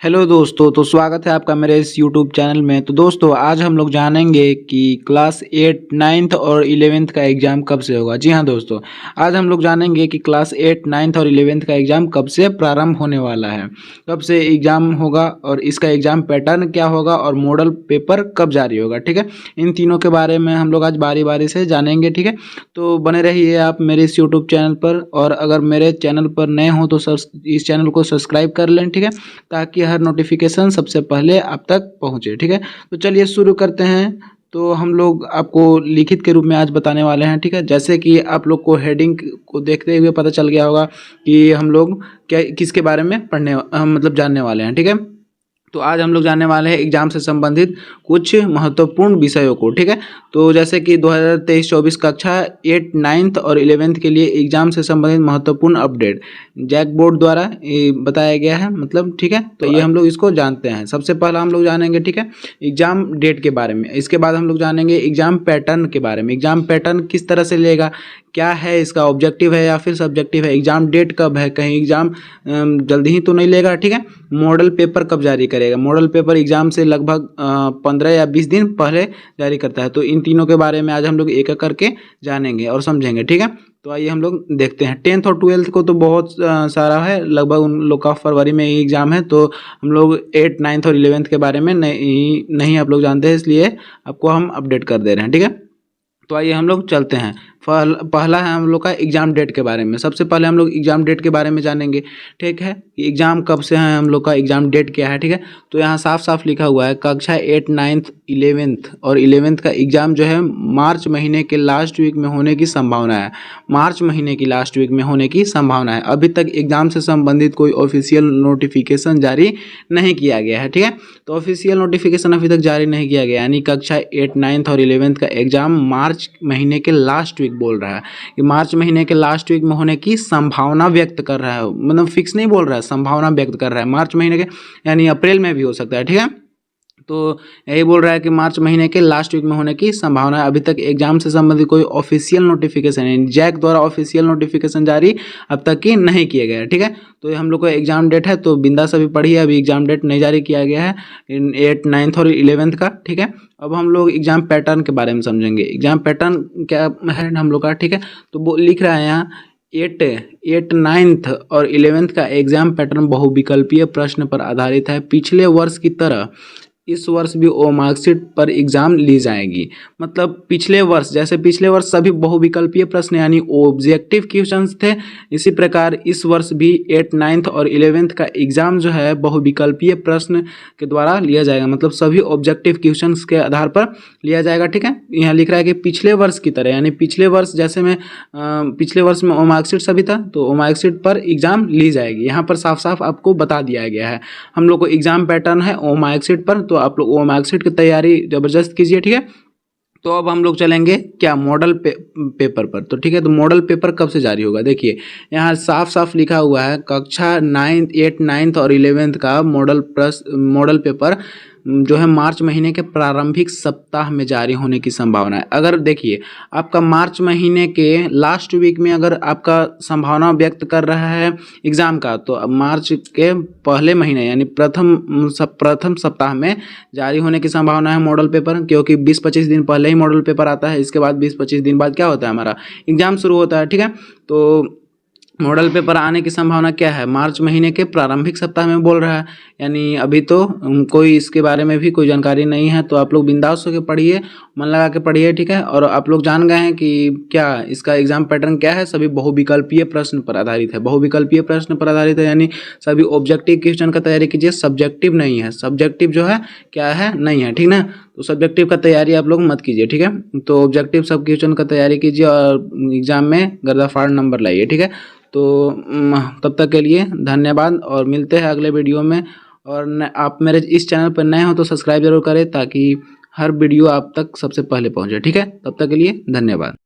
Hello दोस्तों, तो स्वागत है आपका मेरे इस यूट्यूब चैनल में। तो दोस्तों आज हम लोग जानेंगे कि क्लास 8, 9th और 11th का एग्ज़ाम कब से होगा। जी हाँ दोस्तों, आज हम लोग जानेंगे कि क्लास 8, 9th और 11th का एग्ज़ाम कब से प्रारंभ होने वाला है, कब से एग्ज़ाम होगा और इसका एग्ज़ाम पैटर्न क्या होगा और मॉडल पेपर कब जारी होगा। ठीक है, इन तीनों के बारे में हम लोग आज बारी बारी से जानेंगे। ठीक है, तो बने रहिए आप मेरे इस यूट्यूब चैनल पर, और अगर मेरे चैनल पर नए हो तो इस चैनल को सब्सक्राइब कर लें। ठीक है, ताकि हर नोटिफिकेशन सबसे पहले आप तक पहुंचे। ठीक है, तो चलिए शुरू करते हैं। तो हम लोग आपको लिखित के रूप में आज बताने वाले हैं। ठीक है, जैसे कि आप लोग को हेडिंग को देखते हुए पता चल गया होगा कि हम लोग क्या किसके बारे में मतलब जानने वाले हैं। ठीक है, तो आज हम लोग जानने वाले हैं एग्जाम से संबंधित कुछ महत्वपूर्ण विषयों को। ठीक है, तो जैसे कि 2023-24 कक्षा 8, 9th और 11th के लिए एग्जाम से संबंधित महत्वपूर्ण अपडेट जैक बोर्ड द्वारा ये बताया गया है। मतलब ठीक है, तो ये हम लोग इसको जानते हैं। सबसे पहला हम लोग जानेंगे, ठीक है, एग्जाम डेट के बारे में। इसके बाद हम लोग जानेंगे एग्जाम पैटर्न के बारे में। एग्जाम पैटर्न किस तरह से लेगा, क्या है इसका ऑब्जेक्टिव है या फिर सब्जेक्टिव है, एग्जाम डेट कब है, कहीं एग्जाम जल्दी ही तो नहीं लेगा। ठीक है, मॉडल पेपर कब जारी करेगा। मॉडल पेपर एग्जाम से लगभग 15 या 20 दिन पहले जारी करता है। तो इन तीनों के बारे में आज हम लोग एक एक करके जानेंगे और समझेंगे। ठीक है, तो आइए हम लोग देखते हैं। 10th और 12th को तो बहुत सारा है, लगभग उन लोग का फरवरी में ही एग्जाम है। तो हम लोग 8, 9th और 11th के बारे में नहीं आप लोग जानते हैं, इसलिए आपको हम अपडेट कर दे रहे हैं। ठीक है, तो आइए हम लोग चलते हैं। पहला है हम लोग का एग्जाम डेट के बारे में। सबसे पहले हम लोग एग्जाम डेट के बारे में जानेंगे। ठीक है, एग्जाम कब से है, हम लोग का एग्जाम डेट क्या है। ठीक है, तो यहाँ साफ साफ लिखा हुआ है कक्षा 8, 9th, 11th और 11th का एग्जाम जो है मार्च महीने के लास्ट वीक में होने की संभावना है। मार्च महीने की लास्ट वीक में होने की संभावना है। अभी तक एग्जाम से संबंधित कोई ऑफिशियल नोटिफिकेशन जारी नहीं किया गया है। ठीक है, तो ऑफिशियल नोटिफिकेशन अभी तक जारी नहीं किया गया, यानी कक्षा 8, 9th और 11th का एग्जाम मार्च महीने के लास्ट वीक बोल रहा है कि मार्च महीने के लास्ट वीक में होने की संभावना व्यक्त कर रहा है। मतलब फिक्स नहीं बोल रहा है, संभावना व्यक्त कर रहा है। मार्च महीने के यानी अप्रैल में भी हो सकता है। ठीक है, तो यही बोल रहा है कि मार्च महीने के लास्ट वीक में होने की संभावना है। अभी तक एग्जाम से संबंधित कोई ऑफिशियल नोटिफिकेशन है, जैक द्वारा ऑफिशियल नोटिफिकेशन जारी अब तक की नहीं किया गया है। ठीक है, तो हम लोग को एग्जाम डेट है, तो बिंदास अभी पढ़िए। अभी एग्जाम डेट नहीं जारी किया गया है 8, 9th और 11th का। ठीक है, अब हम लोग एग्जाम पैटर्न के बारे में समझेंगे। एग्जाम पैटर्न क्या है हम लोग का। ठीक है, तो वो लिख रहा है यहाँ 8, 9th और 11th का एग्जाम पैटर्न बहुविकल्पीय प्रश्न पर आधारित है। पिछले वर्ष की तरह इस वर्ष भी ओ मार्कशीट पर एग्जाम ली जाएगी। मतलब पिछले वर्ष जैसे पिछले वर्ष सभी बहुविकल्पीय प्रश्न यानी ऑब्जेक्टिव क्वेश्चंस थे, इसी प्रकार इस वर्ष भी 8, 9th और 11th का एग्जाम जो है बहुविकल्पीय प्रश्न के द्वारा लिया जाएगा। मतलब सभी ऑब्जेक्टिव क्वेश्चंस के आधार पर लिया जाएगा। ठीक है, यहाँ लिख रहा है कि पिछले वर्ष की तरह, यानी पिछले वर्ष जैसे में पिछले वर्ष में ओ मार्कशीट सभी था, तो ओ मार्कशीट पर एग्जाम ली जाएगी। यहाँ पर साफ साफ आपको बता दिया गया है। हम लोग को एग्जाम पैटर्न है ओ मार्कशीट पर, तो आप लोग वो मार्कशीट की तैयारी जबरदस्त कीजिए। ठीक है, तो अब हम लोग चलेंगे क्या मॉडल पेपर पर। तो ठीक है, तो मॉडल पेपर कब से जारी होगा। देखिए यहाँ साफ साफ लिखा हुआ है कक्षा 9, 8, 9th और 11th का मॉडल पेपर जो है मार्च महीने के प्रारंभिक सप्ताह में जारी होने की संभावना है। अगर देखिए आपका मार्च महीने के लास्ट वीक में अगर आपका संभावना व्यक्त कर रहा है एग्ज़ाम का, तो मार्च के पहले महीने यानी प्रथम सप्ताह में जारी होने की संभावना है मॉडल पेपर, क्योंकि 20-25 दिन पहले ही मॉडल पेपर आता है। इसके बाद 20-25 दिन बाद क्या होता है, हमारा एग्ज़ाम शुरू होता है। ठीक है, तो मॉडल पेपर आने की संभावना क्या है, मार्च महीने के प्रारंभिक सप्ताह में बोल रहा है। यानी अभी तो कोई इसके बारे में भी कोई जानकारी नहीं है, तो आप लोग बिंदास होकर पढ़िए, मन लगा के पढ़िए। ठीक है, और आप लोग जान गए हैं कि क्या इसका एग्जाम पैटर्न क्या है। सभी बहुविकल्पीय प्रश्न पर आधारित है। बहुविकल्पीय प्रश्न पर आधारित है यानी सभी ऑब्जेक्टिव क्वेश्चन का तैयारी कीजिए, सब्जेक्टिव नहीं है। सब्जेक्टिव जो है क्या है, नहीं है। ठीक ना, तो सब्जेक्टिव का तैयारी आप लोग मत कीजिए। ठीक है, तो ऑब्जेक्टिव सब क्वेश्चन का तैयारी कीजिए और एग्जाम में गर्दाफाड़ नंबर लाइए। ठीक है, तो तब तक के लिए धन्यवाद और मिलते हैं अगले वीडियो में। और आप मेरे इस चैनल पर नए हो तो सब्सक्राइब जरूर करें, ताकि हर वीडियो आप तक सबसे पहले पहुंचे। ठीक है, तब तक के लिए धन्यवाद।